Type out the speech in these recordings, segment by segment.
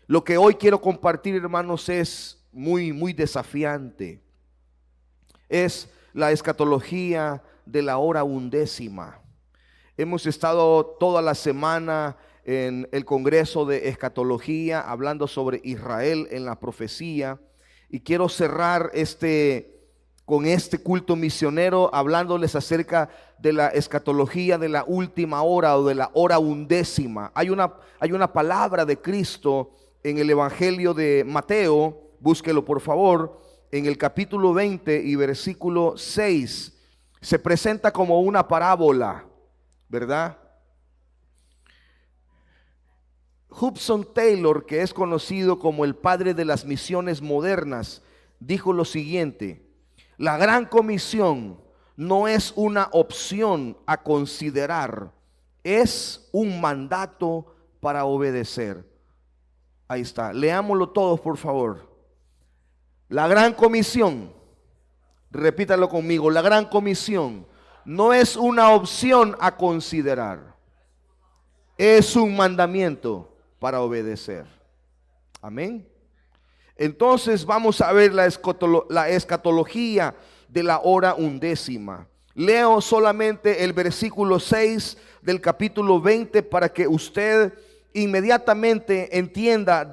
Lo que hoy quiero compartir, hermanos, es muy desafiante. Es la escatología de la hora undécima. Hemos estado toda la semana en el Congreso de Escatología hablando sobre Israel en la profecía, y quiero cerrar con este culto misionero hablándoles acerca de la escatología de la última hora o de la hora undécima. Hay una palabra de Cristo en el Evangelio de Mateo, búsquelo por favor, en el capítulo 20 y versículo 6. Se presenta como una parábola, ¿verdad? Hudson Taylor, que es conocido como el padre de las misiones modernas, dijo lo siguiente: la gran comisión no es una opción a considerar, es un mandato para obedecer. Ahí está, leámoslo todos por favor. La gran comisión, repítalo conmigo, la gran comisión no es una opción a considerar, es un mandamiento para obedecer. Amén. Entonces vamos a ver la escatología de la hora undécima. Leo solamente el versículo 6 del capítulo 20 para que usted inmediatamente entienda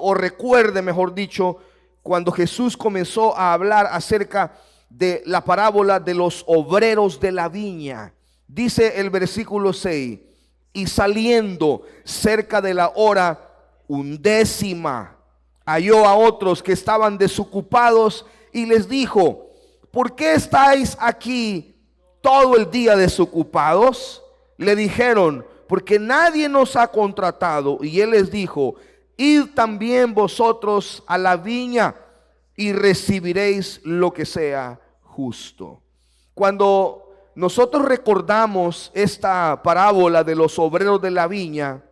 o recuerde, mejor dicho, cuando Jesús comenzó a hablar acerca de la parábola de los obreros de la viña. Dice el versículo 6: y saliendo cerca de la hora undécima, halló a otros que estaban desocupados y les dijo: ¿por qué estáis aquí todo el día desocupados? Le dijeron: porque nadie nos ha contratado. Y él les dijo: id también vosotros a la viña y recibiréis lo que sea justo. Cuando nosotros recordamos esta parábola de los obreros de la viña,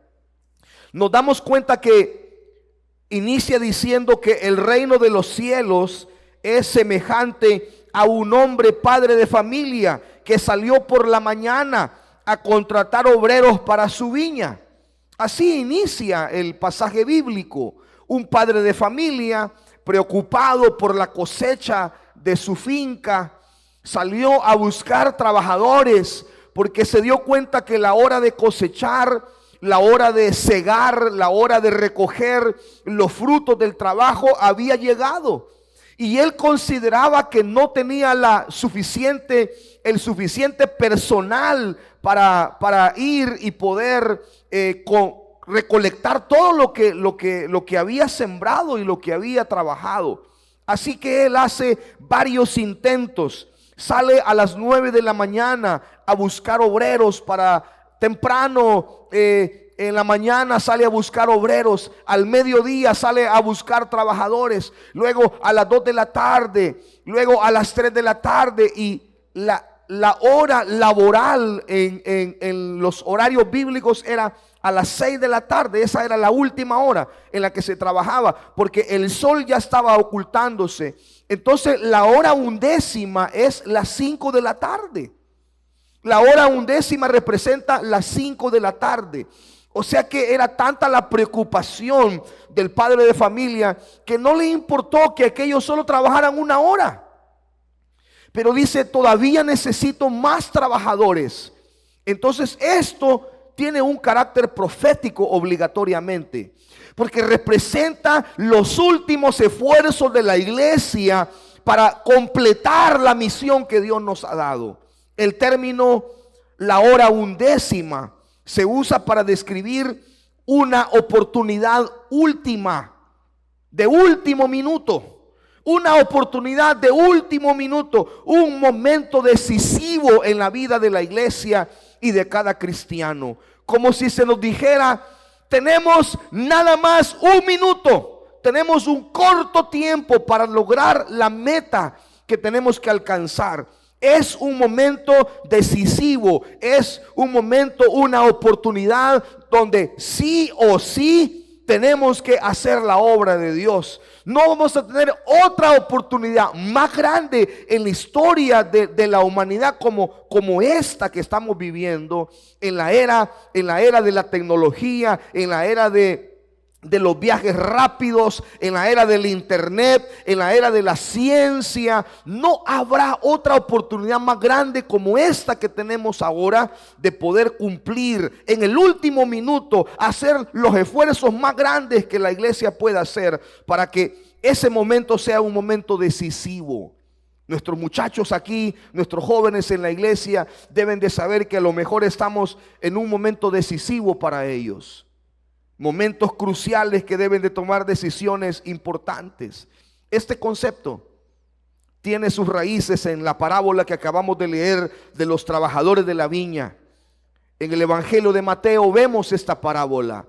nos damos cuenta que inicia diciendo que el reino de los cielos es semejante a un hombre padre de familia que salió por la mañana a contratar obreros para su viña. Así inicia el pasaje bíblico. Un padre de familia preocupado por la cosecha de su finca salió a buscar trabajadores porque se dio cuenta que la hora de cosechar, la hora de segar, la hora de recoger los frutos del trabajo había llegado. Y él consideraba que no tenía el suficiente personal para ir y poder recolectar todo lo que había sembrado y lo que había trabajado. Así que él hace varios intentos. Sale a las 9 de la mañana a buscar obreros para temprano. En la mañana sale a buscar obreros, al mediodía sale a buscar trabajadores, luego a las 2 de la tarde, luego a las 3 de la tarde, y la hora laboral en los horarios bíblicos era a las 6 de la tarde. Esa era la última hora en la que se trabajaba, porque el sol ya estaba ocultándose. Entonces la hora undécima es las 5 de la tarde. La hora undécima representa las 5 de la tarde. O sea que era tanta la preocupación del padre de familia que no le importó que aquellos solo trabajaran una hora. Pero dice: todavía necesito más trabajadores. Entonces esto tiene un carácter profético obligatoriamente, porque representa los últimos esfuerzos de la iglesia para completar la misión que Dios nos ha dado. El término la hora undécima se usa para describir una oportunidad última, de último minuto. Una oportunidad de último minuto, un momento decisivo en la vida de la iglesia y de cada cristiano. Como si se nos dijera: tenemos nada más un minuto, tenemos un corto tiempo para lograr la meta que tenemos que alcanzar. Es un momento decisivo, es un momento, una oportunidad donde sí o sí tenemos que hacer la obra de Dios. No vamos a tener otra oportunidad más grande en la historia de la humanidad como esta que estamos viviendo en la era de la tecnología, en la era de de los viajes rápidos, en la era del internet, en la era de la ciencia, no habrá otra oportunidad más grande como esta que tenemos ahora de poder cumplir en el último minuto, hacer los esfuerzos más grandes que la iglesia pueda hacer para que ese momento sea un momento decisivo. Nuestros muchachos aquí, nuestros jóvenes en la iglesia deben de saber que a lo mejor estamos en un momento decisivo para ellos. Momentos cruciales que deben de tomar decisiones importantes. Este concepto tiene sus raíces en la parábola que acabamos de leer de los trabajadores de la viña. En el Evangelio de Mateo vemos esta parábola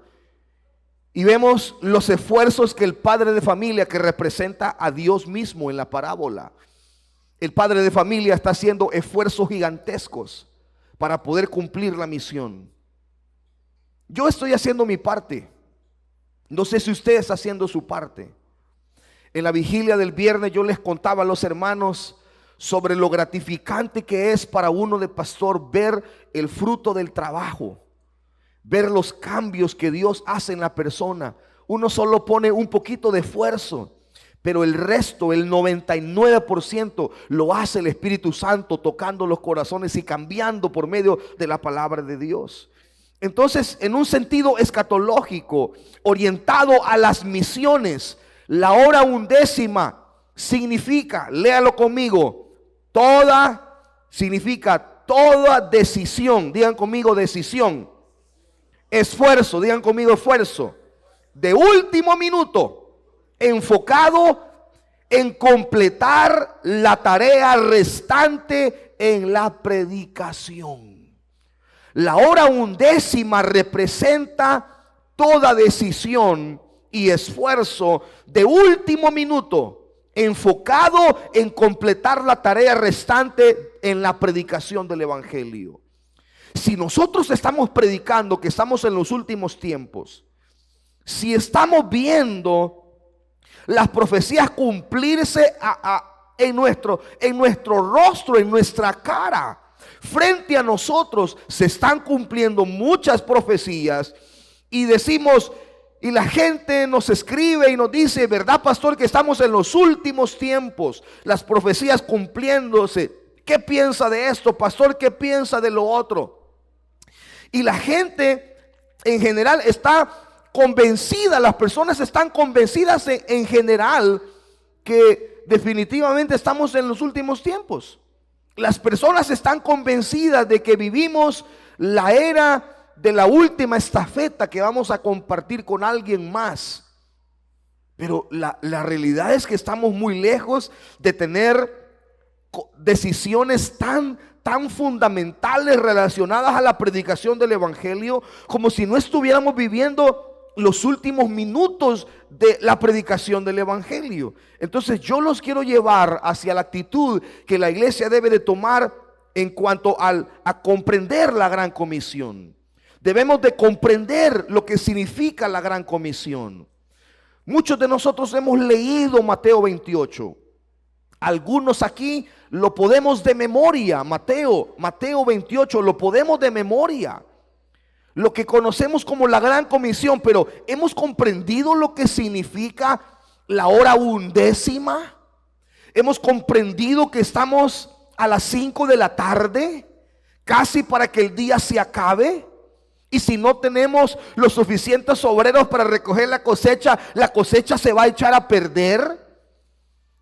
y vemos los esfuerzos que el padre de familia, que representa a Dios mismo en la parábola, el padre de familia está haciendo esfuerzos gigantescos para poder cumplir la misión. Yo estoy haciendo mi parte. No sé si usted está haciendo su parte. En la vigilia del viernes yo les contaba a los hermanos sobre lo gratificante que es para uno de pastor ver el fruto del trabajo, ver los cambios que Dios hace en la persona. Uno solo pone un poquito de esfuerzo, pero el resto, el 99% lo hace el Espíritu Santo, tocando los corazones y cambiando por medio de la palabra de Dios. Entonces, en un sentido escatológico, orientado a las misiones, la hora undécima significa, léalo conmigo, significa toda decisión. Digan conmigo decisión. Esfuerzo, digan conmigo esfuerzo. De último minuto, enfocado en completar la tarea restante en la predicación. La hora undécima representa toda decisión y esfuerzo de último minuto, enfocado en completar la tarea restante en la predicación del evangelio. Si nosotros estamos predicando que estamos en los últimos tiempos, si estamos viendo las profecías cumplirse en nuestro rostro, en nuestra cara, frente a nosotros se están cumpliendo muchas profecías y decimos, y la gente nos escribe y nos dice, ¿verdad, pastor, que estamos en los últimos tiempos? Las profecías cumpliéndose. ¿Qué piensa de esto, pastor? ¿Qué piensa de lo otro? Y la gente en general está convencida, las personas están convencidas en general que definitivamente estamos en los últimos tiempos. Las personas están convencidas de que vivimos la era de la última estafeta que vamos a compartir con alguien más. Pero la realidad es que estamos muy lejos de tener decisiones tan fundamentales relacionadas a la predicación del evangelio, como si no estuviéramos viviendo los últimos minutos de la predicación del evangelio. Entonces yo los quiero llevar hacia la actitud que la iglesia debe de tomar en cuanto a comprender la gran comisión. Debemos de comprender lo que significa la gran comisión. Muchos de nosotros hemos leído Mateo 28. Algunos aquí lo podemos de memoria. Mateo 28 lo podemos de memoria. Lo que conocemos como la gran comisión, pero hemos comprendido lo que significa la hora undécima. Hemos comprendido que estamos a las 5 de la tarde, casi para que el día se acabe. Y si no tenemos los suficientes obreros para recoger la cosecha se va a echar a perder.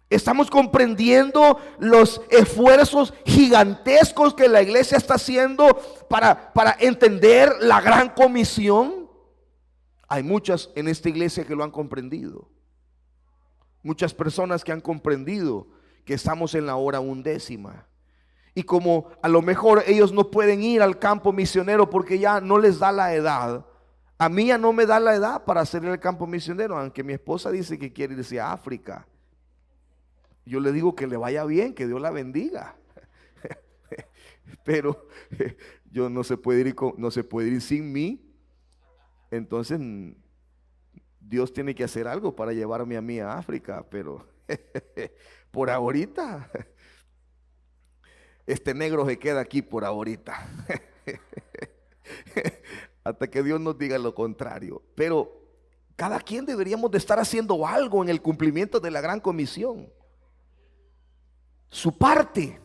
Estamos comprendiendo los esfuerzos gigantescos que la iglesia está haciendo para entender la gran comisión. Hay muchas en esta iglesia que lo han comprendido. Muchas personas que han comprendido que estamos en la hora undécima. Y como a lo mejor ellos no pueden ir al campo misionero porque ya no les da la edad. A mí ya no me da la edad para hacer el campo misionero, aunque mi esposa dice que quiere irse a África. Yo le digo que le vaya bien, que Dios la bendiga. Pero yo no se puede ir sin mí. Entonces Dios tiene que hacer algo para llevarme a mí a África. Pero por ahorita, este negro se queda aquí por ahorita. Hasta que Dios nos diga lo contrario. Pero Cada quien deberíamos de estar haciendo algo en el cumplimiento de la gran comisión. Su parte.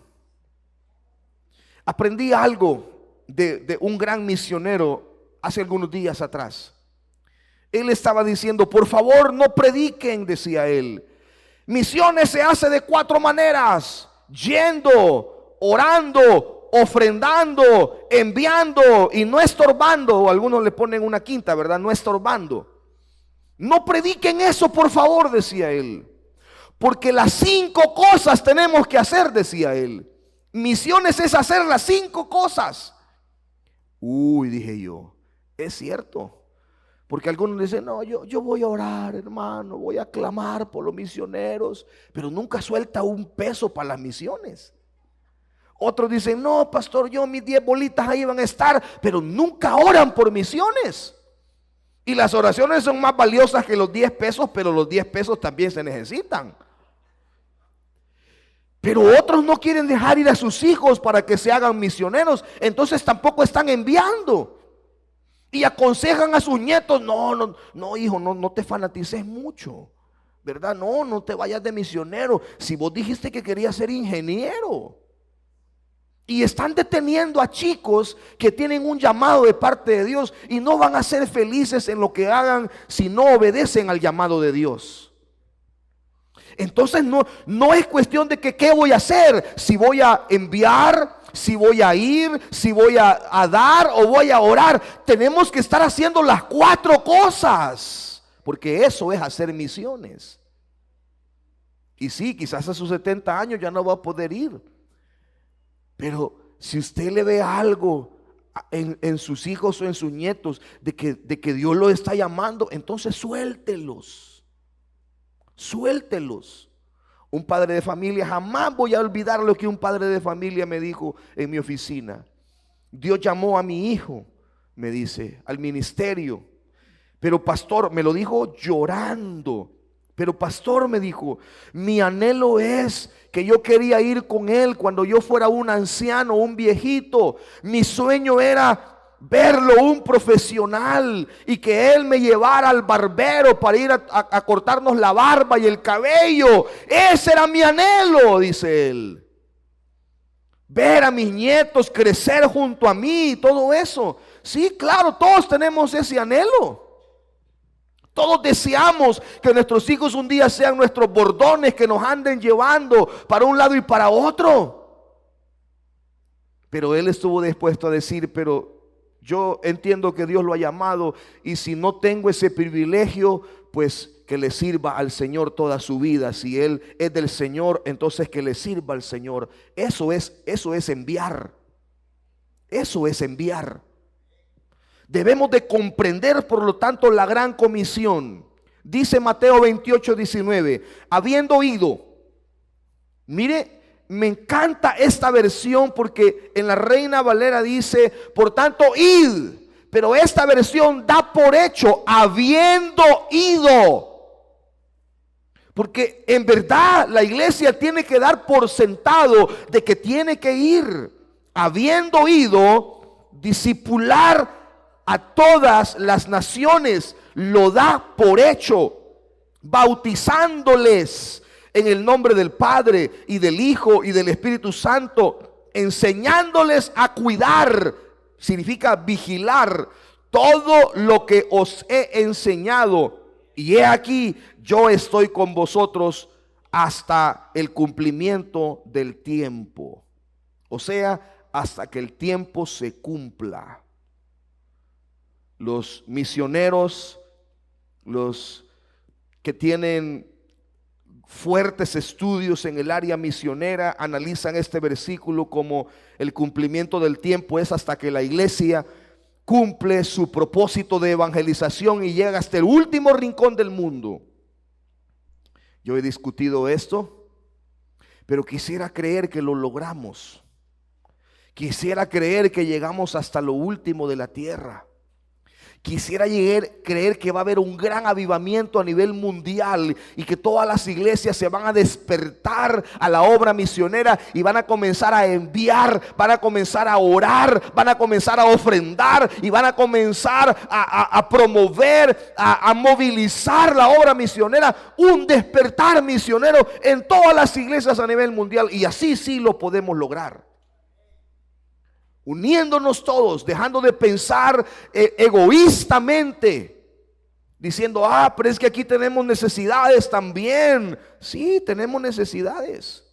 Aprendí algo de un gran misionero hace algunos días atrás. Él estaba diciendo, por favor no prediquen, decía él. Misiones se hace de 4 maneras: yendo, orando, ofrendando, enviando y no estorbando. O algunos le ponen una quinta, ¿verdad? No estorbando. No prediquen eso, por favor, decía él. Porque las 5 cosas tenemos que hacer, decía él. Misiones es hacer las 5 cosas. Uy, dije yo, es cierto. Porque algunos dicen, no, yo voy a orar, hermano, voy a clamar por los misioneros, pero nunca suelta un peso para las misiones. Otros dicen, no, pastor, yo mis 10 bolitas ahí van a estar, pero nunca oran por misiones. Y las oraciones son más valiosas que los 10 pesos, pero los 10 pesos también se necesitan. Pero otros no quieren dejar ir a sus hijos para que se hagan misioneros, entonces tampoco están enviando. Y aconsejan a sus nietos, no hijo, no te fanatices mucho, ¿verdad? No te vayas de misionero, si vos dijiste que querías ser ingeniero. Y están deteniendo a chicos que tienen un llamado de parte de Dios y no van a ser felices en lo que hagan si no obedecen al llamado de Dios. Entonces no es cuestión de que qué voy a hacer, si voy a enviar, si voy a ir, si voy a dar o voy a orar. Tenemos que estar haciendo las 4 cosas, porque eso es hacer misiones. Y sí, quizás a sus 70 años ya no va a poder ir, pero si usted le ve algo en sus hijos o en sus nietos de que Dios los está llamando, entonces suéltelos. Suéltelos. Un padre de familia, jamás voy a olvidar lo que un padre de familia me dijo en mi oficina. Dios llamó a mi hijo, me dice, al ministerio. Pero pastor, me lo dijo llorando. Pero pastor, me dijo, mi anhelo es que yo quería ir con él cuando yo fuera un anciano, un viejito. Mi sueño era verlo un profesional y que él me llevara al barbero para ir a cortarnos la barba y el cabello. Ese era mi anhelo, dice él. Ver a mis nietos crecer junto a mí y todo eso. Sí, claro, todos tenemos ese anhelo. Todos deseamos que nuestros hijos un día sean nuestros bordones, que nos anden llevando para un lado y para otro. Pero él estuvo dispuesto a decir, pero yo entiendo que Dios lo ha llamado y si no tengo ese privilegio, pues que le sirva al Señor toda su vida. Si él es del Señor, entonces que le sirva al Señor. Eso es enviar. Eso es enviar. Debemos de comprender, por lo tanto, la gran comisión. Dice Mateo 28:19, habiendo oído. Mire, me encanta esta versión porque en la Reina Valera dice, por tanto, id. Pero esta versión da por hecho, habiendo ido. Porque en verdad la iglesia tiene que dar por sentado de que tiene que ir. Habiendo ido, discipular a todas las naciones, lo da por hecho, bautizándoles en el nombre del Padre y del Hijo y del Espíritu Santo, enseñándoles a cuidar, significa vigilar, todo lo que os he enseñado. Y he aquí, yo estoy con vosotros hasta el cumplimiento del tiempo. O sea, hasta que el tiempo se cumpla. Los misioneros, los que tienen fuertes estudios en el área misionera, analizan este versículo como el cumplimiento del tiempo es hasta que la iglesia cumple su propósito de evangelización y llega hasta el último rincón del mundo. Yo he discutido esto, pero quisiera creer que lo logramos. Quisiera creer que llegamos hasta lo último de la tierra. Quisiera creer que va a haber un gran avivamiento a nivel mundial y que todas las iglesias se van a despertar a la obra misionera y van a comenzar a enviar, van a comenzar a orar, van a comenzar a ofrendar y van a comenzar a promover, a movilizar la obra misionera, un despertar misionero en todas las iglesias a nivel mundial. Y así sí lo podemos lograr, uniéndonos todos, dejando de pensar egoístamente, diciendo, pero es que aquí tenemos necesidades también. Sí, tenemos necesidades.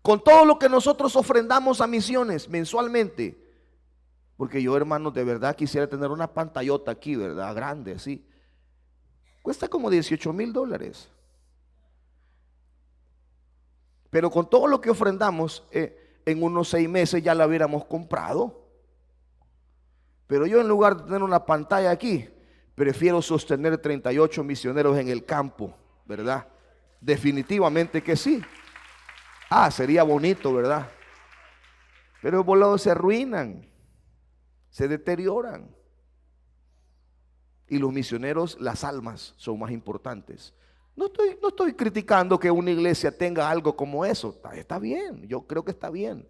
Con todo lo que nosotros ofrendamos a misiones mensualmente, porque yo, hermanos, de verdad quisiera tener una pantallota aquí, ¿verdad? Grande, así. Cuesta como $18,000. Pero con todo lo que ofrendamos, en unos 6 meses ya la hubiéramos comprado. Pero yo, en lugar de tener una pantalla aquí, prefiero sostener 38 misioneros en el campo, ¿verdad? Definitivamente que sí. Sería bonito, ¿verdad? Pero los volados se arruinan, se deterioran. Y los misioneros, las almas son más importantes. No estoy criticando que una iglesia tenga algo como eso. Está bien, yo creo que está bien.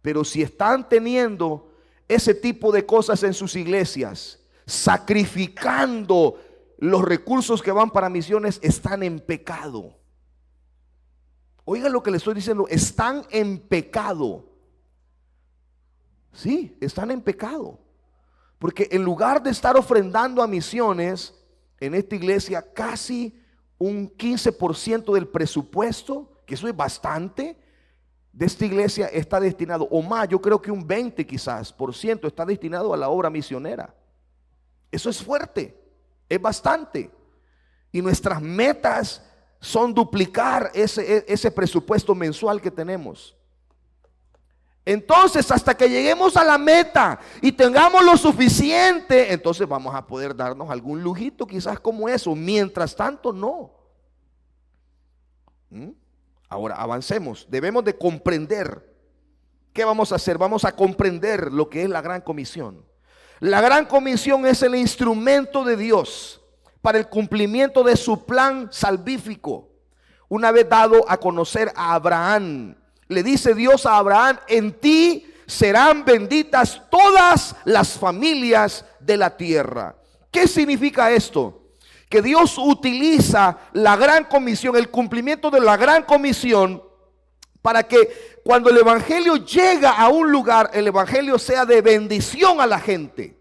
Pero si están teniendo ese tipo de cosas en sus iglesias, sacrificando los recursos que van para misiones, están en pecado. Oigan lo que le estoy diciendo, están en pecado. Sí, están en pecado. Porque en lugar de estar ofrendando a misiones, en esta iglesia casi un 15% del presupuesto, que eso es bastante, de esta iglesia está destinado, o más, yo creo que un 20 quizás por ciento está destinado a la obra misionera. Eso es fuerte, es bastante. Y nuestras metas son duplicar ese presupuesto mensual que tenemos. Entonces, hasta que lleguemos a la meta y tengamos lo suficiente, entonces vamos a poder darnos algún lujito quizás como eso. Mientras tanto, no. Ahora avancemos. Debemos de comprender. ¿Qué vamos a hacer? Vamos a comprender lo que es la Gran Comisión. La Gran Comisión es el instrumento de Dios para el cumplimiento de su plan salvífico. Una vez dado a conocer a Abraham, le dice Dios a Abraham: en ti serán benditas todas las familias de la tierra. ¿Qué significa esto? Que Dios utiliza la Gran Comisión, el cumplimiento de la Gran Comisión, para que cuando el evangelio llega a un lugar, el evangelio sea de bendición a la gente.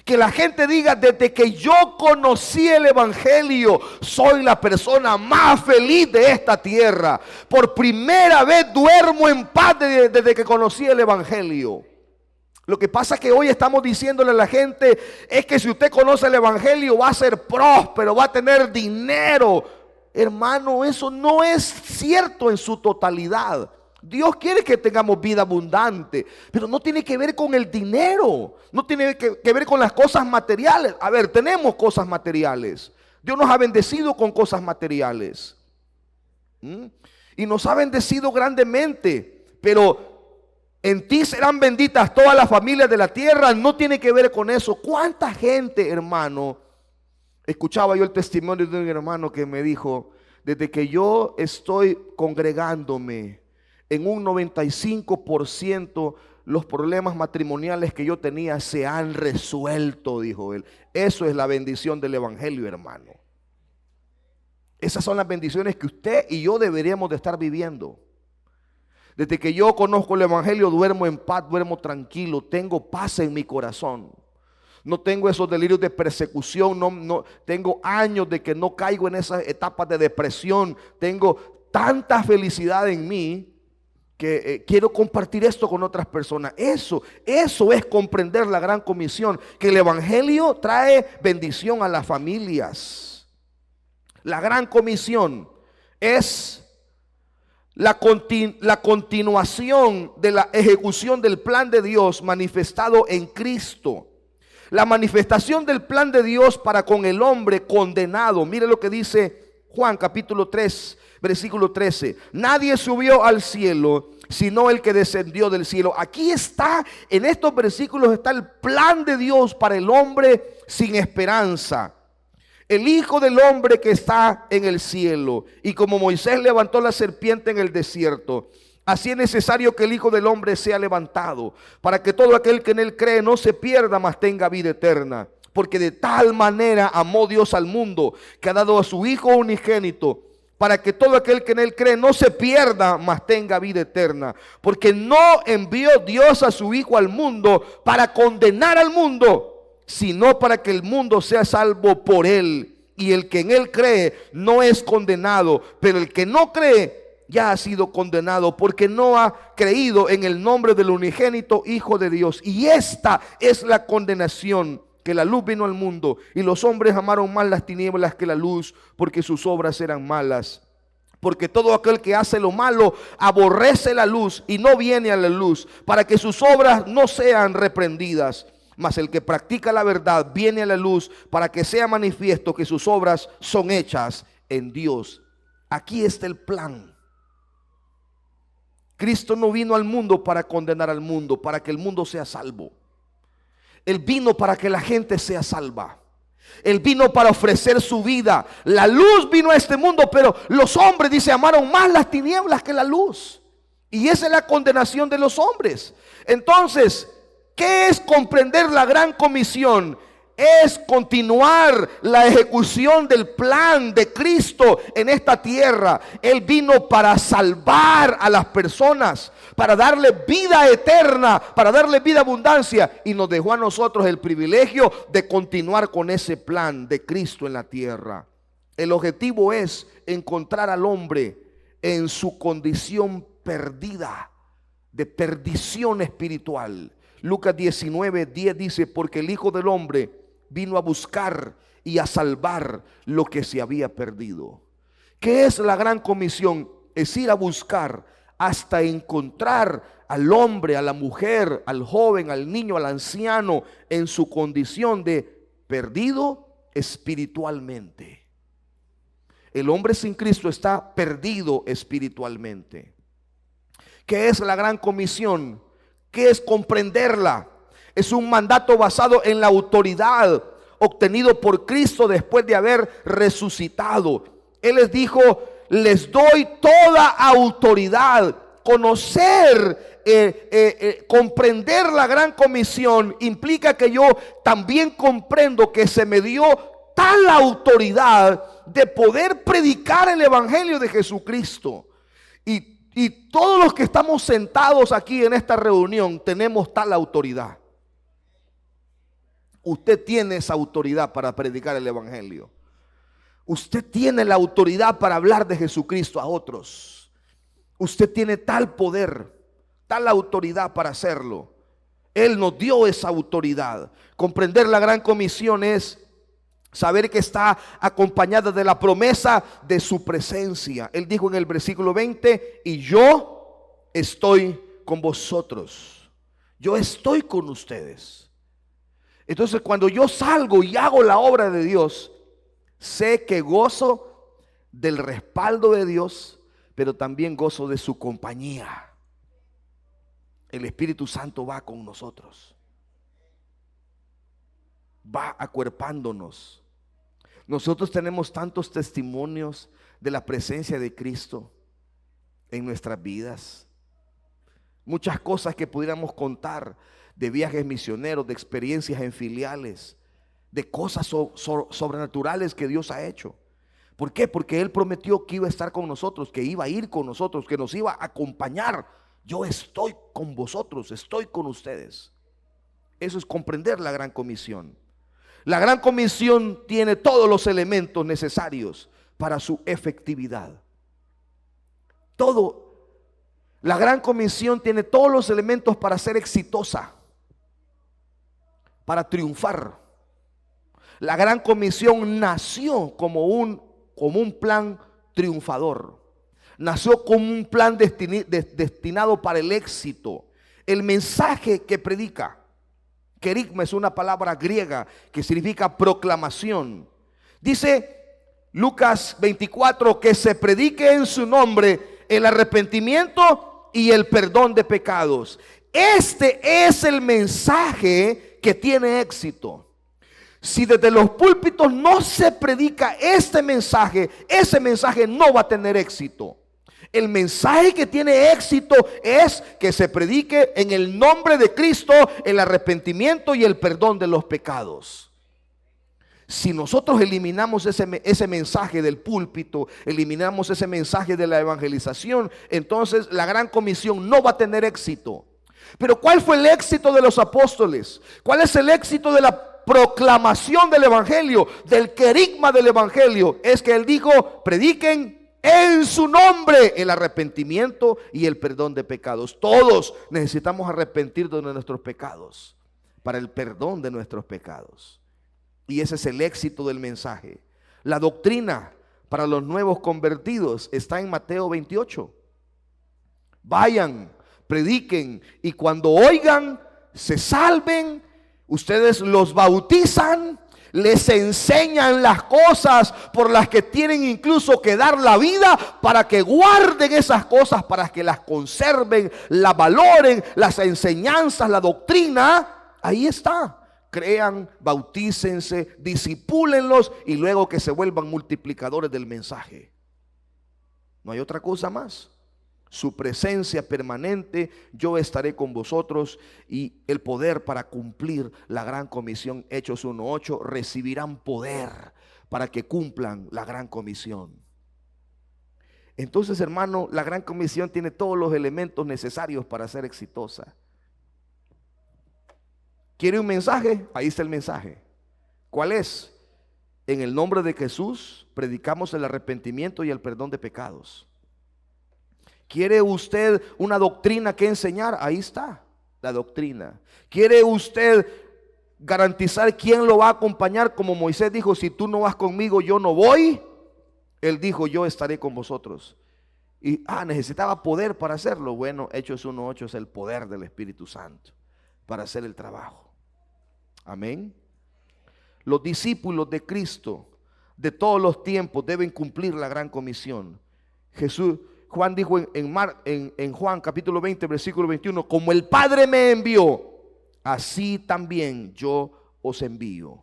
Que la gente diga: desde que yo conocí el evangelio, soy la persona más feliz de esta tierra. Por primera vez duermo en paz desde que conocí el evangelio. Lo que pasa es que hoy estamos diciéndole a la gente es que si usted conoce el evangelio va a ser próspero, va a tener dinero. Hermano, eso no es cierto en su totalidad. Dios quiere que tengamos vida abundante, pero no tiene que ver con el dinero, no tiene que ver con las cosas materiales. A ver, tenemos cosas materiales. Dios nos ha bendecido con cosas materiales. Y nos ha bendecido grandemente, pero en ti serán benditas todas las familias de la tierra. No tiene que ver con eso. ¿Cuánta gente, hermano? Escuchaba yo el testimonio de un hermano que me dijo: desde que yo estoy congregándome, en un 95% los problemas matrimoniales que yo tenía se han resuelto, dijo él. Eso es la bendición del evangelio, hermano. Esas son las bendiciones que usted y yo deberíamos de estar viviendo. Desde que yo conozco el evangelio, duermo en paz, duermo tranquilo, tengo paz en mi corazón. No tengo esos delirios de persecución, no tengo años de que no caigo en esas etapas de depresión. Tengo tanta felicidad en mí que quiero compartir esto con otras personas. Eso es comprender la Gran Comisión, que el evangelio trae bendición a las familias. La Gran Comisión es la continuación de la ejecución del plan de Dios manifestado en Cristo. La manifestación del plan de Dios para con el hombre condenado. Mire lo que dice Juan capítulo 3, versículo 13. Nadie subió al cielo sino el que descendió del cielo. Aquí está, en estos versículos está el plan de Dios para el hombre sin esperanza. El Hijo del Hombre que está en el cielo. Y como Moisés levantó la serpiente en el desierto, así es necesario que el Hijo del Hombre sea levantado, para que todo aquel que en él cree no se pierda, mas tenga vida eterna. Porque de tal manera amó Dios al mundo, que ha dado a su Hijo unigénito, para que todo aquel que en él cree no se pierda, mas tenga vida eterna. Porque no envió Dios a su Hijo al mundo para condenar al mundo, sino para que el mundo sea salvo por él. Y el que en él cree no es condenado, pero el que no cree ya ha sido condenado, porque no ha creído en el nombre del unigénito Hijo de Dios. Y esta es la condenación, que la luz vino al mundo, y los hombres amaron más las tinieblas que la luz, porque sus obras eran malas. Porque todo aquel que hace lo malo aborrece la luz y no viene a la luz, para que sus obras no sean reprendidas. Mas el que practica la verdad viene a la luz, para que sea manifiesto que sus obras son hechas en Dios. Aquí está el plan. Cristo no vino al mundo para condenar al mundo, para que el mundo sea salvo. Él vino para que la gente sea salva. Él vino para ofrecer su vida. La luz vino a este mundo, pero los hombres, dice, amaron más las tinieblas que la luz. Y esa es la condenación de los hombres. Entonces, ¿qué es comprender la gran comisión? Es continuar la ejecución del plan de Cristo en esta tierra. Él vino para salvar a las personas, para darle vida eterna, para darle vida abundancia, y nos dejó a nosotros el privilegio de continuar con ese plan de Cristo en la tierra. El objetivo es encontrar al hombre en su condición perdida, de perdición espiritual. Lucas 19:10 dice: porque el Hijo del Hombre vino a buscar y a salvar lo que se había perdido. ¿Qué es la gran comisión? Es ir a buscar hasta encontrar al hombre, a la mujer, al joven, al niño, al anciano en su condición de perdido espiritualmente. El hombre sin Cristo está perdido espiritualmente. ¿Qué es la gran comisión? ¿Qué es comprenderla? Es un mandato basado en la autoridad obtenido por Cristo después de haber resucitado. Él les dijo: les doy toda autoridad. Conocer, comprender la gran comisión implica que yo también comprendo que se me dio tal autoridad de poder predicar el evangelio de Jesucristo. Y todos los que estamos sentados aquí en esta reunión tenemos tal autoridad. Usted tiene esa autoridad para predicar el evangelio. Usted tiene la autoridad para hablar de Jesucristo a otros. Usted tiene tal poder, tal autoridad para hacerlo. Él nos dio esa autoridad. Comprender la gran comisión es saber que está acompañada de la promesa de su presencia. Él dijo en el versículo 20: y yo estoy con vosotros. Yo estoy con ustedes. Entonces, cuando yo salgo y hago la obra de Dios, sé que gozo del respaldo de Dios, pero también gozo de su compañía. El Espíritu Santo va con nosotros, va acuerpándonos. Nosotros tenemos tantos testimonios de la presencia de Cristo en nuestras vidas. Muchas cosas que pudiéramos contar, de viajes misioneros, de experiencias en filiales, de cosas sobrenaturales que Dios ha hecho. ¿Por qué? Porque Él prometió que iba a estar con nosotros, que iba a ir con nosotros, que nos iba a acompañar. Yo estoy con vosotros, estoy con ustedes. Eso es comprender la gran comisión. La gran comisión tiene todos los elementos necesarios para su efectividad. La gran comisión tiene todos los elementos para ser exitosa, para triunfar. La gran comisión nació como un plan triunfador. Nació como un plan destinado para el éxito. El mensaje que predica, querigma, es una palabra griega que significa proclamación. Dice: Lucas 24, que se predique en su nombre el arrepentimiento y el perdón de pecados. Este es el mensaje que tiene éxito. Si desde los púlpitos no se predica este mensaje, ese mensaje no va a tener éxito. El mensaje que tiene éxito es que se predique en el nombre de Cristo el arrepentimiento y el perdón de los pecados. Si nosotros eliminamos ese mensaje del púlpito, eliminamos ese mensaje de la evangelización, entonces la gran comisión no va a tener éxito. Pero ¿cuál fue el éxito de los apóstoles? ¿Cuál es el éxito de la proclamación del evangelio, del querigma del evangelio? Es que él dijo: prediquen en su nombre el arrepentimiento y el perdón de pecados. Todos necesitamos arrepentirnos de nuestros pecados para el perdón de nuestros pecados. Y ese es el éxito del mensaje. La doctrina para los nuevos convertidos está en Mateo 28. Vayan, prediquen, y cuando oigan, se salven. Ustedes los bautizan, les enseñan las cosas por las que tienen incluso que dar la vida, para que guarden esas cosas, para que las conserven, las valoren, las enseñanzas, la doctrina. Ahí está. Crean, bautícense, discipúlenlos y luego que se vuelvan multiplicadores del mensaje. No hay otra cosa más. Su presencia permanente, yo estaré con vosotros, y el poder para cumplir la gran comisión. Hechos 1:8, recibirán poder para que cumplan la gran comisión. Entonces, hermano, la gran comisión tiene todos los elementos necesarios para ser exitosa. ¿Quiere un mensaje? Ahí está el mensaje. ¿Cuál es? En el nombre de Jesús predicamos el arrepentimiento y el perdón de pecados. ¿Quiere usted una doctrina que enseñar? Ahí está la doctrina. ¿Quiere usted garantizar quién lo va a acompañar? Como Moisés dijo: si tú no vas conmigo, yo no voy. Él dijo: yo estaré con vosotros. Y necesitaba poder para hacerlo. Bueno, Hechos 1:8 es el poder del Espíritu Santo para hacer el trabajo. Amén. Los discípulos de Cristo de todos los tiempos deben cumplir la gran comisión. Juan dijo en Juan capítulo 20 versículo 21: como el Padre me envió, así también yo os envío.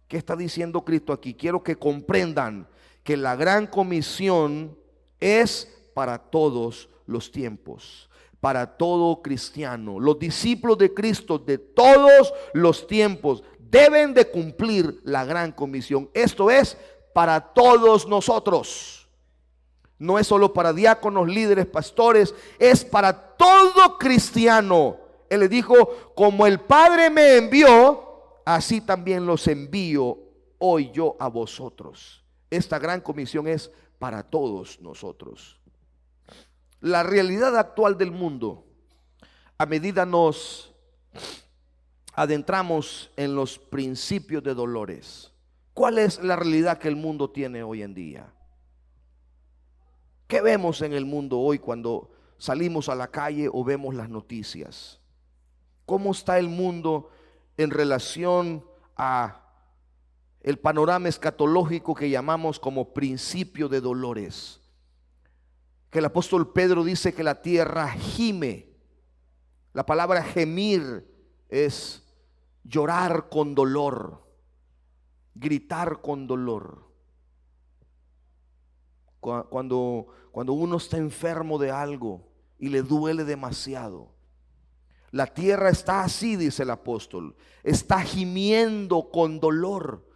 ¿Qué está diciendo Cristo aquí? Quiero que comprendan que la gran comisión es para todos los tiempos, para todo cristiano. Los discípulos de Cristo de todos los tiempos deben de cumplir la gran comisión. Esto es para todos nosotros. No es solo para diáconos, líderes, pastores, es para todo cristiano. Él le dijo: como el Padre me envió, así también los envío hoy yo a vosotros. Esta gran comisión es para todos nosotros. La realidad actual del mundo, a medida nos adentramos en los principios de dolores, ¿cuál es la realidad que el mundo tiene hoy en día? ¿Qué vemos en el mundo hoy cuando salimos a la calle o vemos las noticias? ¿Cómo está el mundo en relación a el panorama escatológico que llamamos como principio de dolores? Que el apóstol Pedro dice que la tierra gime. La palabra gemir es llorar con dolor, gritar con dolor. Cuando uno está enfermo de algo y le duele demasiado, la tierra está así, dice el apóstol, está gimiendo con dolor.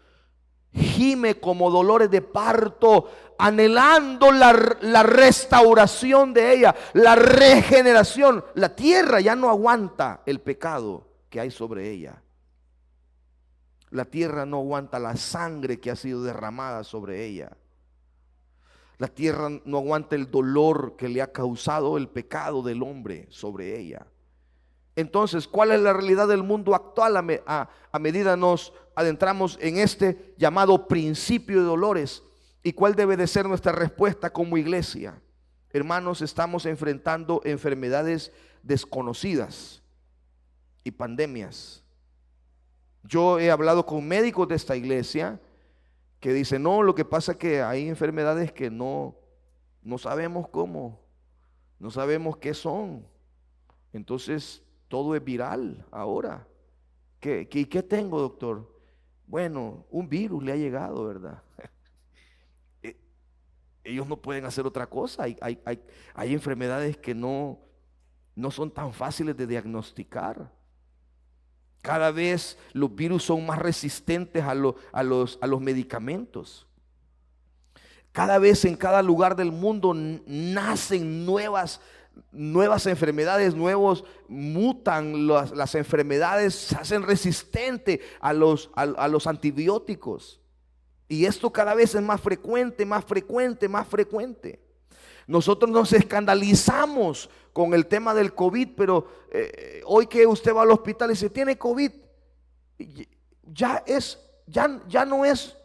Gime como dolores de parto, anhelando la restauración de ella, la regeneración. La tierra ya no aguanta el pecado que hay sobre ella. La tierra no aguanta la sangre que ha sido derramada sobre ella. La tierra no aguanta el dolor que le ha causado el pecado del hombre sobre ella. Entonces, ¿cuál es la realidad del mundo actual a medida nos adentramos en este llamado principio de dolores? ¿Y cuál debe de ser nuestra respuesta como iglesia? Hermanos, estamos enfrentando enfermedades desconocidas y pandemias. Yo he hablado con médicos de esta iglesia que dicen, no, lo que pasa es que hay enfermedades que no sabemos cómo, no sabemos qué son. Entonces todo es viral ahora. ¿Qué tengo, doctor? Bueno, un virus le ha llegado, ¿verdad? Eh, Ellos no pueden hacer otra cosa. Hay enfermedades que no son tan fáciles de diagnosticar. Cada vez los virus son más resistentes a los medicamentos. Cada vez en cada lugar del mundo nacen nuevas enfermedades, mutan las enfermedades, se hacen resistentes a los antibióticos. Y esto cada vez es más frecuente, más frecuente, más frecuente. Nosotros nos escandalizamos con el tema del COVID, pero hoy que usted va al hospital y dice, tiene COVID,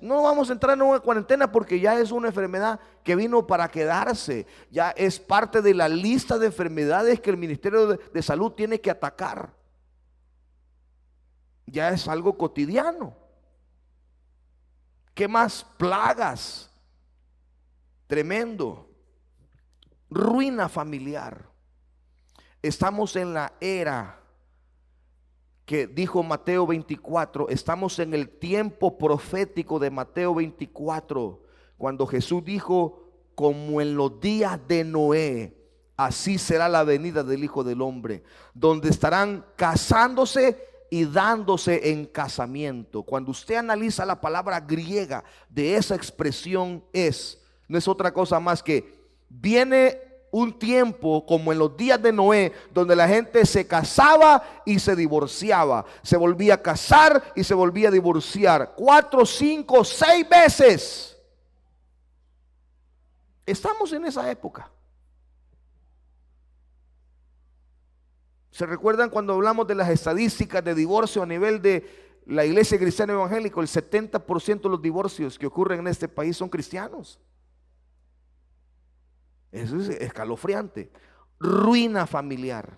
no vamos a entrar en una cuarentena porque ya es una enfermedad que vino para quedarse. Ya es parte de la lista de enfermedades que el Ministerio de Salud tiene que atacar. Ya es algo cotidiano. ¿Qué más? Plagas. Tremendo. Ruina familiar. Estamos en la era que dijo Mateo 24, estamos en el tiempo profético de Mateo 24, cuando Jesús dijo, como en los días de Noé, así será la venida del Hijo del Hombre, donde estarán casándose y dándose en casamiento. Cuando usted analiza la palabra griega de esa expresión, no es otra cosa más que viene un tiempo como en los días de Noé, donde la gente se casaba y se divorciaba, se volvía a casar y se volvía a divorciar 4, 5, 6 veces. Estamos en esa época. ¿Se recuerdan cuando hablamos de las estadísticas de divorcio a nivel de la iglesia cristiana evangélica? El 70% de los divorcios que ocurren en este país son cristianos. Eso es escalofriante. Ruina familiar.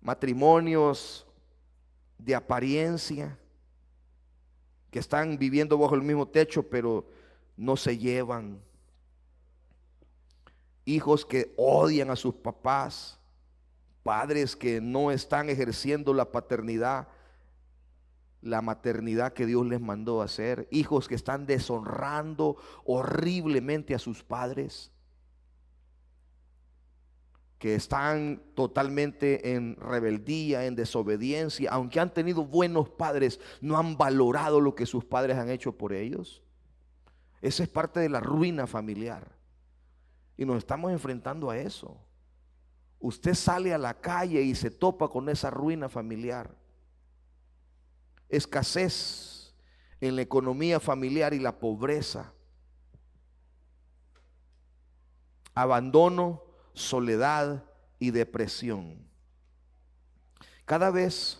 Matrimonios de apariencia que están viviendo bajo el mismo techo, pero no se llevan. Hijos que odian a sus papás. Padres que no están ejerciendo la paternidad, la maternidad que Dios les mandó a hacer. Hijos que están deshonrando horriblemente a sus padres, que están totalmente en rebeldía, en desobediencia. Aunque han tenido buenos padres, no han valorado lo que sus padres han hecho por ellos. Esa es parte de la ruina familiar. Y nos estamos enfrentando a eso. Usted sale a la calle y se topa con esa ruina familiar. Escasez en la economía familiar y la pobreza. Abandono, soledad y depresión. Cada vez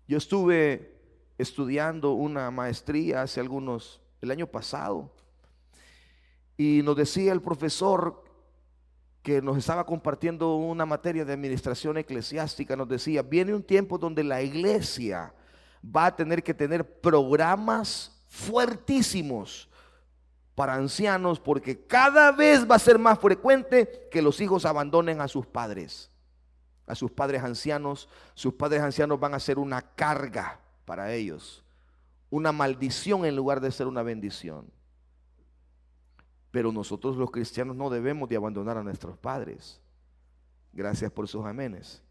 yo estuve estudiando una maestría el año pasado, y nos decía el profesor que nos estaba compartiendo una materia de administración eclesiástica, nos decía, viene un tiempo donde la iglesia va a tener que tener programas fuertísimos para ancianos, porque cada vez va a ser más frecuente que los hijos abandonen a sus padres ancianos. Sus padres ancianos van a ser una carga para ellos, una maldición en lugar de ser una bendición. Pero nosotros los cristianos no debemos de abandonar a nuestros padres. Gracias por sus amenes.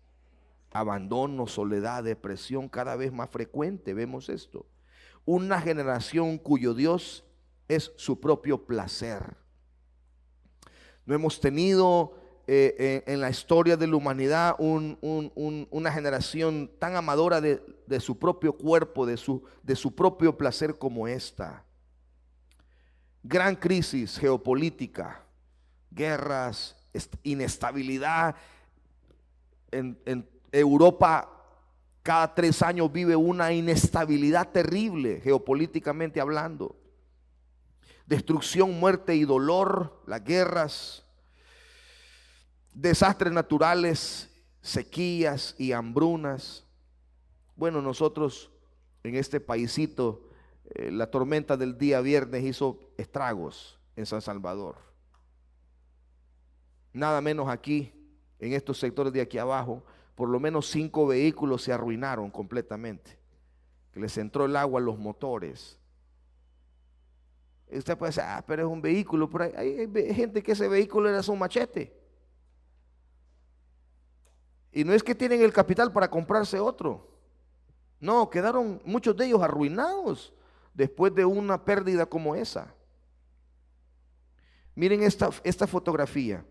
Abandono, soledad, depresión, cada vez más frecuente vemos esto. Una generación cuyo Dios es su propio placer. No hemos tenido en la historia de la humanidad una generación tan amadora de su propio cuerpo, de su propio placer como esta. Gran crisis geopolítica, guerras, inestabilidad. En Europa cada 3 años vive una inestabilidad terrible geopolíticamente hablando. Destrucción, muerte y dolor, las guerras, desastres naturales, sequías y hambrunas. Bueno, nosotros en este paisito La tormenta del día viernes hizo estragos en San Salvador. Nada menos aquí, en estos sectores de aquí abajo, por lo menos 5 vehículos se arruinaron completamente, que les entró el agua a los motores. Y usted puede decir, pero es un vehículo, pero hay gente que ese vehículo era su machete. Y no es que tienen el capital para comprarse otro. No, quedaron muchos de ellos arruinados después de una pérdida como esa. Miren esta fotografía.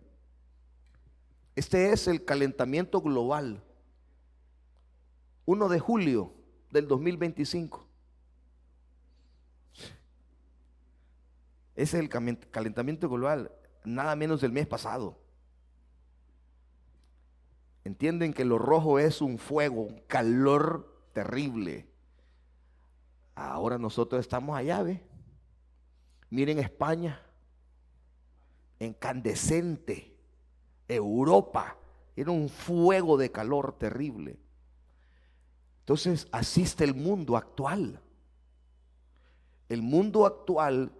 Este es el calentamiento global. 1 de julio del 2025. Ese es el calentamiento global, nada menos del mes pasado. Entienden que lo rojo es un fuego, un calor terrible. Ahora nosotros estamos allá, ¿ve? Miren España, incandescente. Europa, era un fuego de calor terrible. Entonces, así está el mundo actual. El mundo actual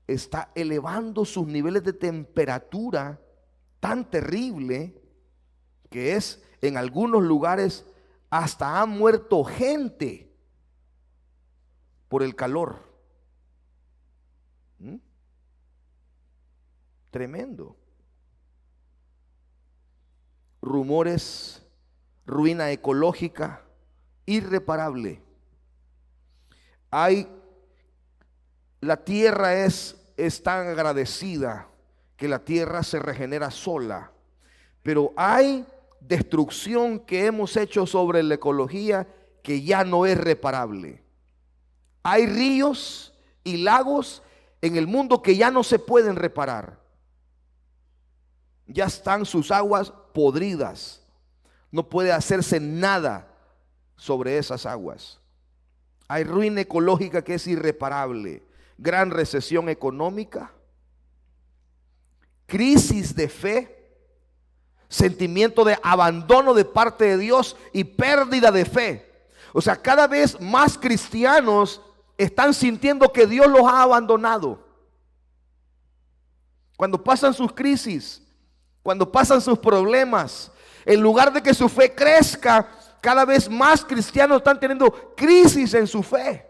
está elevando sus niveles de temperatura tan terrible que es en algunos lugares hasta ha muerto gente por el calor. Tremendo. Rumores, ruina ecológica irreparable. La tierra es tan agradecida que la tierra se regenera sola, pero hay destrucción que hemos hecho sobre la ecología que ya no es reparable. Hay ríos y lagos en el mundo que ya no se pueden reparar. Ya están sus aguas podridas. No puede hacerse nada sobre esas aguas. Hay ruina ecológica que es irreparable. Gran recesión económica. Crisis de fe. Sentimiento de abandono de parte de Dios y pérdida de fe. O sea, cada vez más cristianos están sintiendo que Dios los ha abandonado. Cuando pasan sus crisis, cuando pasan sus problemas, en lugar de que su fe crezca, cada vez más cristianos están teniendo crisis en su fe.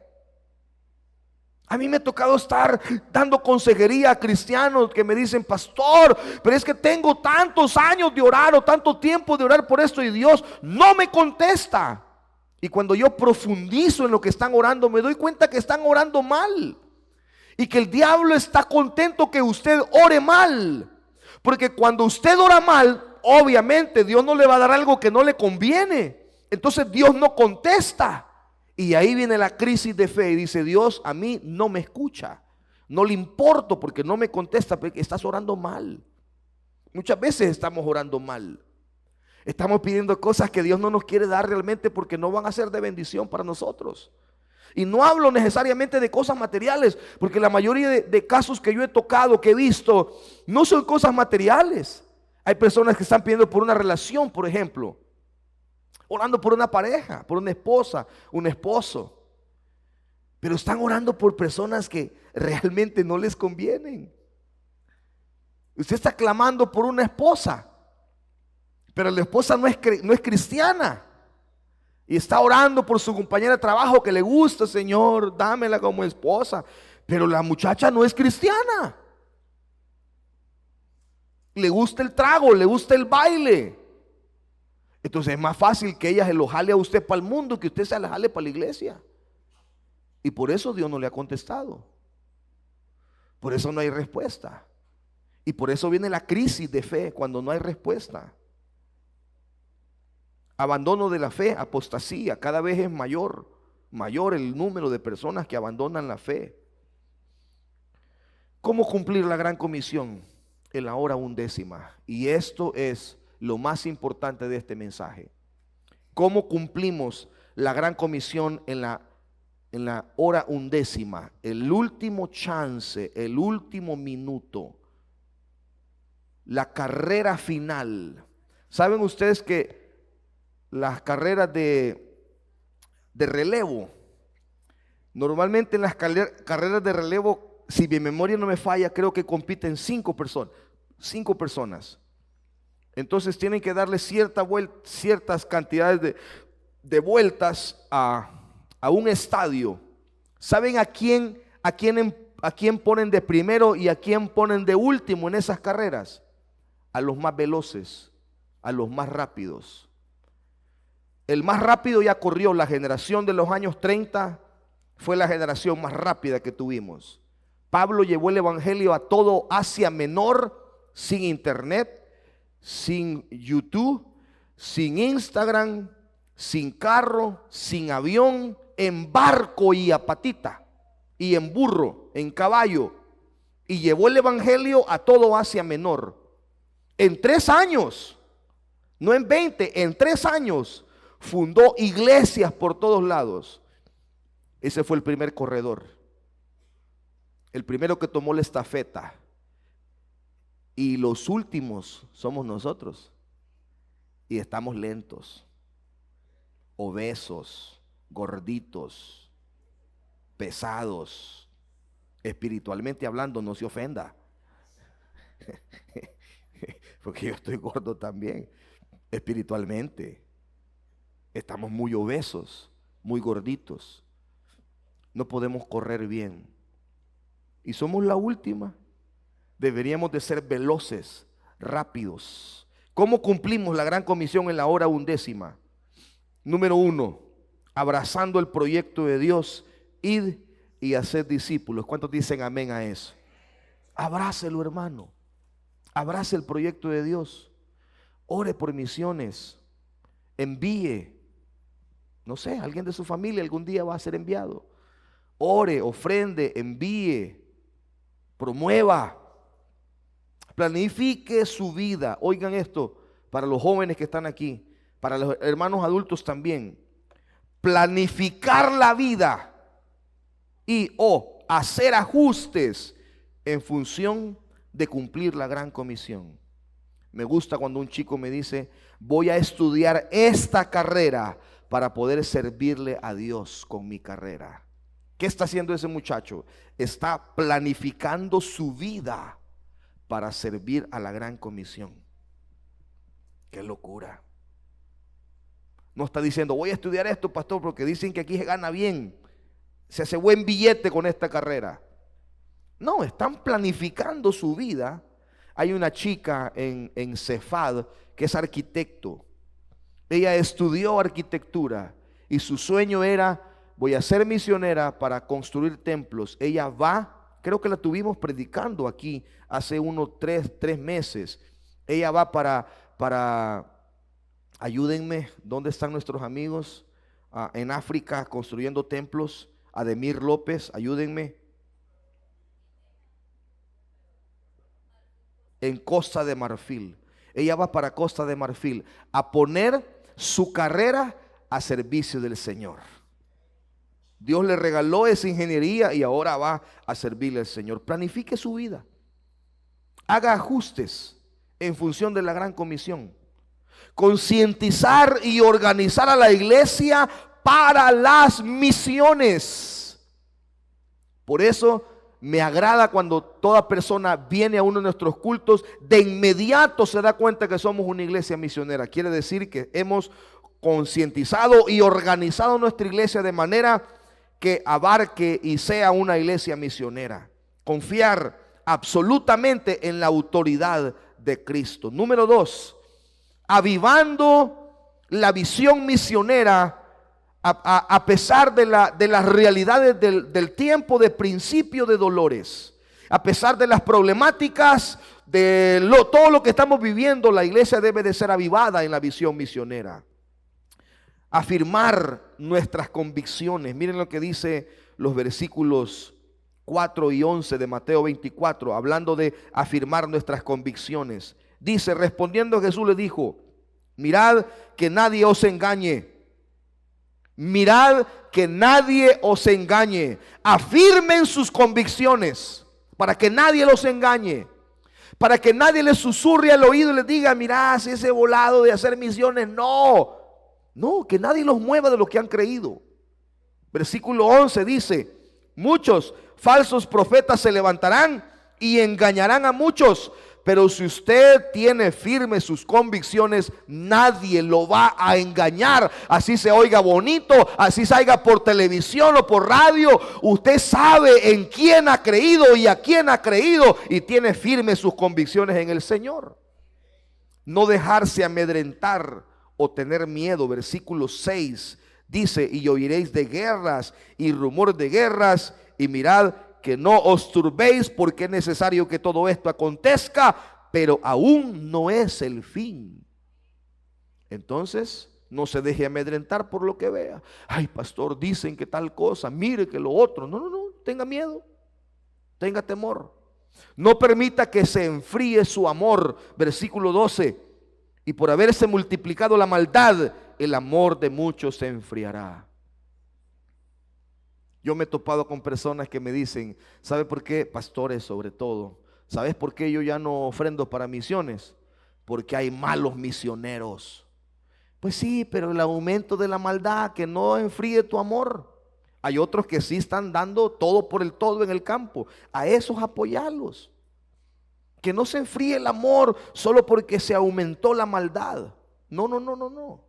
A mí me ha tocado estar dando consejería a cristianos que me dicen, pastor, pero es que tengo tantos años de orar o tanto tiempo de orar por esto y Dios no me contesta. Y cuando yo profundizo en lo que están orando, me doy cuenta que están orando mal. Y que el diablo está contento que usted ore mal. Porque cuando usted ora mal, obviamente Dios no le va a dar algo que no le conviene. Entonces Dios no contesta. Y ahí viene la crisis de fe y dice, Dios a mí no me escucha. No le importo porque no me contesta, porque estás orando mal. Muchas veces estamos orando mal. Estamos pidiendo cosas que Dios no nos quiere dar realmente porque no van a ser de bendición para nosotros. Y no hablo necesariamente de cosas materiales, porque la mayoría de casos que yo he tocado, que he visto, no son cosas materiales. Hay personas que están pidiendo por una relación, por ejemplo, orando por una pareja, por una esposa, un esposo, pero están orando por personas que realmente no les convienen. Usted está clamando por una esposa, pero la esposa no es cristiana. Y está orando por su compañera de trabajo que le gusta, Señor, dámela como esposa. Pero la muchacha no es cristiana. Le gusta el trago, le gusta el baile. Entonces es más fácil que ella se lo jale a usted para el mundo que usted se la jale para la iglesia. Y por eso Dios no le ha contestado. Por eso no hay respuesta. Y por eso viene la crisis de fe cuando no hay respuesta. Abandono de la fe, apostasía, cada vez es mayor el número de personas que abandonan la fe. ¿Cómo cumplir la gran comisión? En la hora 11. Y esto es lo más importante de este mensaje. ¿Cómo cumplimos la gran comisión en la hora 11? El último chance, el último minuto, la carrera final. ¿Saben ustedes que las carreras de relevo Normalmente en las carreras de relevo, si mi memoria no me falla, creo que compiten 5 personas. 5 personas. Entonces tienen que darle ciertas cantidades de vueltas a un estadio. ¿Saben a quién ponen de primero y a quién ponen de último en esas carreras? A los más veloces, a los más rápidos. El más rápido ya corrió. La generación de los años 30 fue la generación más rápida que tuvimos. Pablo llevó el evangelio a todo Asia Menor, sin internet, sin YouTube, sin Instagram, sin carro, sin avión, en barco y a patita, y en burro, en caballo, y llevó el evangelio a todo Asia Menor. En 3 años, no en 20, en 3 años, fundó iglesias por todos lados. Ese fue el primer corredor, el primero que tomó la estafeta. Y los últimos somos nosotros. Y estamos lentos, obesos, gorditos, pesados. Espiritualmente hablando, no se ofenda. Porque yo estoy gordo también. Espiritualmente estamos muy obesos, muy gorditos. No podemos correr bien. Y somos la última. Deberíamos de ser veloces, rápidos. ¿Cómo cumplimos la gran comisión en la hora 11? Número 1, abrazando el proyecto de Dios, id y haced discípulos. ¿Cuántos dicen amén a eso? Abrácelo, hermano. Abrace el proyecto de Dios. Ore por misiones. Envíe. No sé, alguien de su familia algún día va a ser enviado. Ore, ofrende, envíe, promueva. Planifique su vida. Oigan esto, para los jóvenes que están aquí, para los hermanos adultos también. Planificar la vida y hacer ajustes en función de cumplir la gran comisión. Me gusta cuando un chico me dice: voy a estudiar esta carrera para poder servirle a Dios con mi carrera. ¿Qué está haciendo ese muchacho? Está planificando su vida para servir a la gran comisión. ¡Qué locura! No está diciendo: voy a estudiar esto, pastor, porque dicen que aquí se gana bien, se hace buen billete con esta carrera. No, están planificando su vida. Hay una chica en Cefad que es arquitecto. Ella estudió arquitectura y su sueño era: voy a ser misionera para construir templos. Ella va, creo que la tuvimos predicando aquí hace unos 3 meses. Ella va para, ayúdenme, ¿dónde están nuestros amigos? En África construyendo templos. Ademir López, ayúdenme. En Costa de Marfil. Ella va para Costa de Marfil a poner su carrera a servicio del Señor. Dios le regaló esa ingeniería y ahora va a servirle al Señor. Planifique su vida. Haga ajustes en función de la gran comisión. Concientizar y organizar a la iglesia para las misiones. Por eso me agrada cuando toda persona viene a uno de nuestros cultos, de inmediato se da cuenta que somos una iglesia misionera. Quiere decir que hemos concientizado y organizado nuestra iglesia de manera que abarque y sea una iglesia misionera. Confiar absolutamente en la autoridad de Cristo. Número 2, avivando la visión misionera a pesar de las realidades del tiempo de principio de dolores. A pesar de las problemáticas de todo lo que estamos viviendo, la iglesia debe de ser avivada en la visión misionera. Afirmar nuestras convicciones. Miren lo que dice los versículos 4 y 11 de Mateo 24, hablando de afirmar nuestras convicciones. Dice: respondiendo Jesús le dijo: mirad que nadie os engañe. Mirad que nadie os engañe. Afirmen sus convicciones para que nadie los engañe, para que nadie les susurre al oído y les diga: mirá, si ese volado de hacer misiones, no, que nadie los mueva de lo que han creído. Versículo 11 dice: muchos falsos profetas se levantarán y engañarán a muchos. Pero si usted tiene firmes sus convicciones, nadie lo va a engañar. Así se oiga bonito, así salga por televisión o por radio. Usted sabe en quién ha creído y a quién ha creído, y tiene firmes sus convicciones en el Señor. No dejarse amedrentar o tener miedo. Versículo 6 dice: y oiréis de guerras y rumor de guerras, y mirad que no os turbéis, porque es necesario que todo esto acontezca, pero aún no es el fin. Entonces, no se deje amedrentar por lo que vea. Ay, pastor, dicen que tal cosa, mire que lo otro. No, no, no, tenga miedo, tenga temor. No permita que se enfríe su amor. Versículo 12: y por haberse multiplicado la maldad, el amor de muchos se enfriará. Yo me he topado con personas que me dicen: ¿sabe por qué, pastores sobre todo? ¿Sabes por qué yo ya no ofrendo para misiones? Porque hay malos misioneros. Pues sí, pero el aumento de la maldad, que no enfríe tu amor. Hay otros que sí están dando todo por el todo en el campo. A esos apoyarlos. Que no se enfríe el amor solo porque se aumentó la maldad. No, no, no, no, no.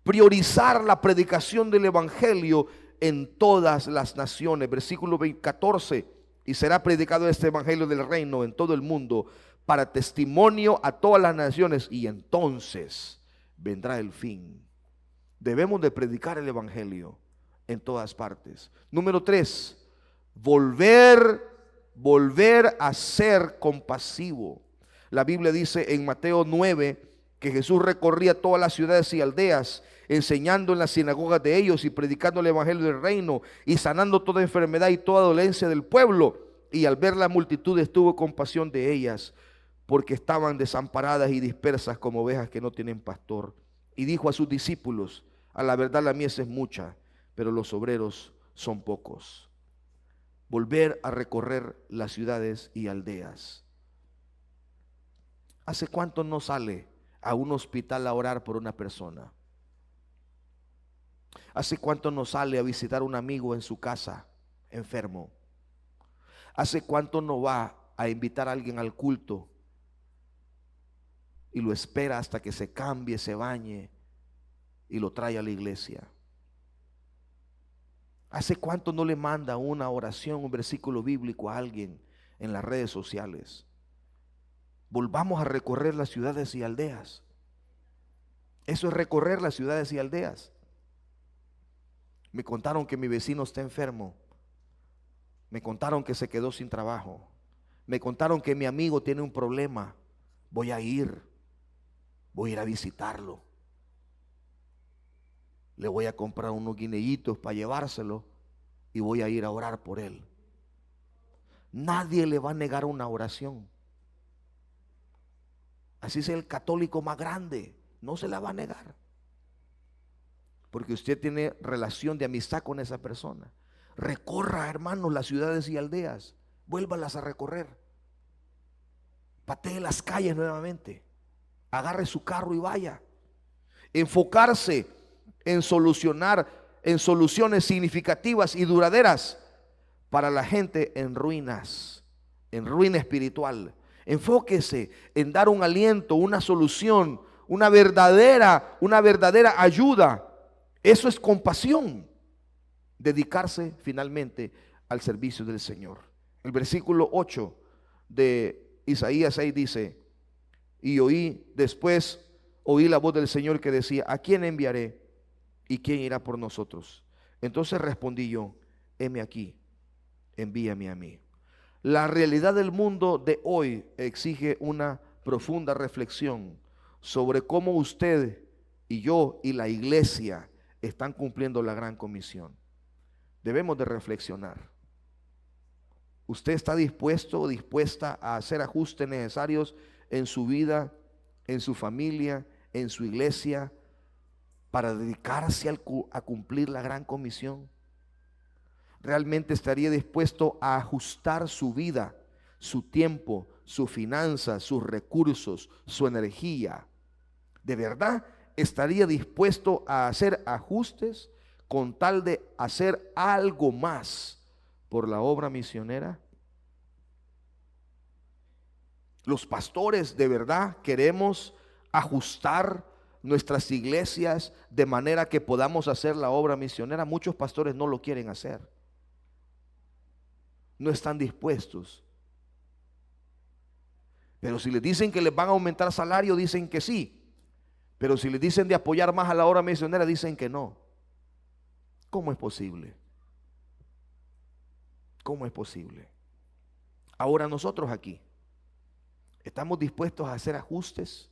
Priorizar la predicación del evangelio en todas las naciones. Versículo 14: y será predicado este evangelio del reino en todo el mundo para testimonio a todas las naciones, y entonces vendrá el fin. Debemos de predicar el evangelio en todas partes. Número 3, volver a ser compasivo. La Biblia dice en Mateo 9 que Jesús recorría todas las ciudades y aldeas, enseñando en las sinagogas de ellos y predicando el evangelio del reino y sanando toda enfermedad y toda dolencia del pueblo. Y al ver la multitud tuvo compasión de ellas, porque estaban desamparadas y dispersas como ovejas que no tienen pastor. Y dijo a sus discípulos: a la verdad la mies es mucha, pero los obreros son pocos. Volver a recorrer las ciudades y aldeas. ¿Hace cuánto no sale a un hospital a orar por una persona? ¿Hace cuánto no sale a visitar a un amigo en su casa enfermo? ¿Hace cuánto no va a invitar a alguien al culto y lo espera hasta que se cambie, se bañe y lo trae a la iglesia? ¿Hace cuánto no le manda una oración, un versículo bíblico a alguien en las redes sociales? Volvamos a recorrer las ciudades y aldeas. Eso es recorrer las ciudades y aldeas. Me contaron que mi vecino está enfermo. Me contaron que se quedó sin trabajo. Me contaron que mi amigo tiene un problema. Voy a ir a visitarlo. Le voy a comprar unos guineitos para llevárselo y voy a ir a orar por él. Nadie le va a negar una oración. Así sea el católico más grande, no se la va a negar. Porque usted tiene relación de amistad con esa persona. Recorra, hermanos, las ciudades y aldeas. Vuélvalas a recorrer. Patee las calles nuevamente. Agarre su carro y vaya. Enfocarse en soluciones significativas y duraderas para la gente en ruina espiritual. Enfóquese en dar un aliento, una solución, una verdadera ayuda. Eso es compasión. Dedicarse finalmente al servicio del Señor. El versículo 8 de Isaías 6 dice: y oí la voz del Señor que decía: ¿a quién enviaré? ¿Y quién irá por nosotros? Entonces respondí yo: heme aquí, envíame a mí. La realidad del mundo de hoy exige una profunda reflexión sobre cómo usted y yo y la iglesia están cumpliendo la gran comisión. Debemos de reflexionar. ¿Usted está dispuesto o dispuesta a hacer ajustes necesarios en su vida, en su familia, en su iglesia, para dedicarse a cumplir la gran comisión? ¿Realmente estaría dispuesto a ajustar su vida, su tiempo, sus finanzas, sus recursos, su energía? ¿De verdad estaría dispuesto a hacer ajustes con tal de hacer algo más por la obra misionera? Los pastores de verdad queremos ajustar nuestras iglesias de manera que podamos hacer la obra misionera. Muchos pastores no lo quieren hacer, no están dispuestos. Pero si les dicen que les van a aumentar salario, dicen que sí. Pero si les dicen de apoyar más a la obra misionera, dicen que no. ¿Cómo es posible? ¿Cómo es posible? Ahora nosotros aquí estamos dispuestos a hacer ajustes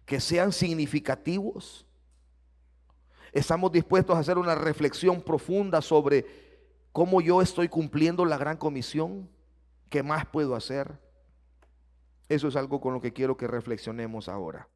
que sean significativos. Estamos dispuestos a hacer una reflexión profunda sobre cómo yo estoy cumpliendo la gran comisión. ¿Qué más puedo hacer? Eso es algo con lo que quiero que reflexionemos ahora.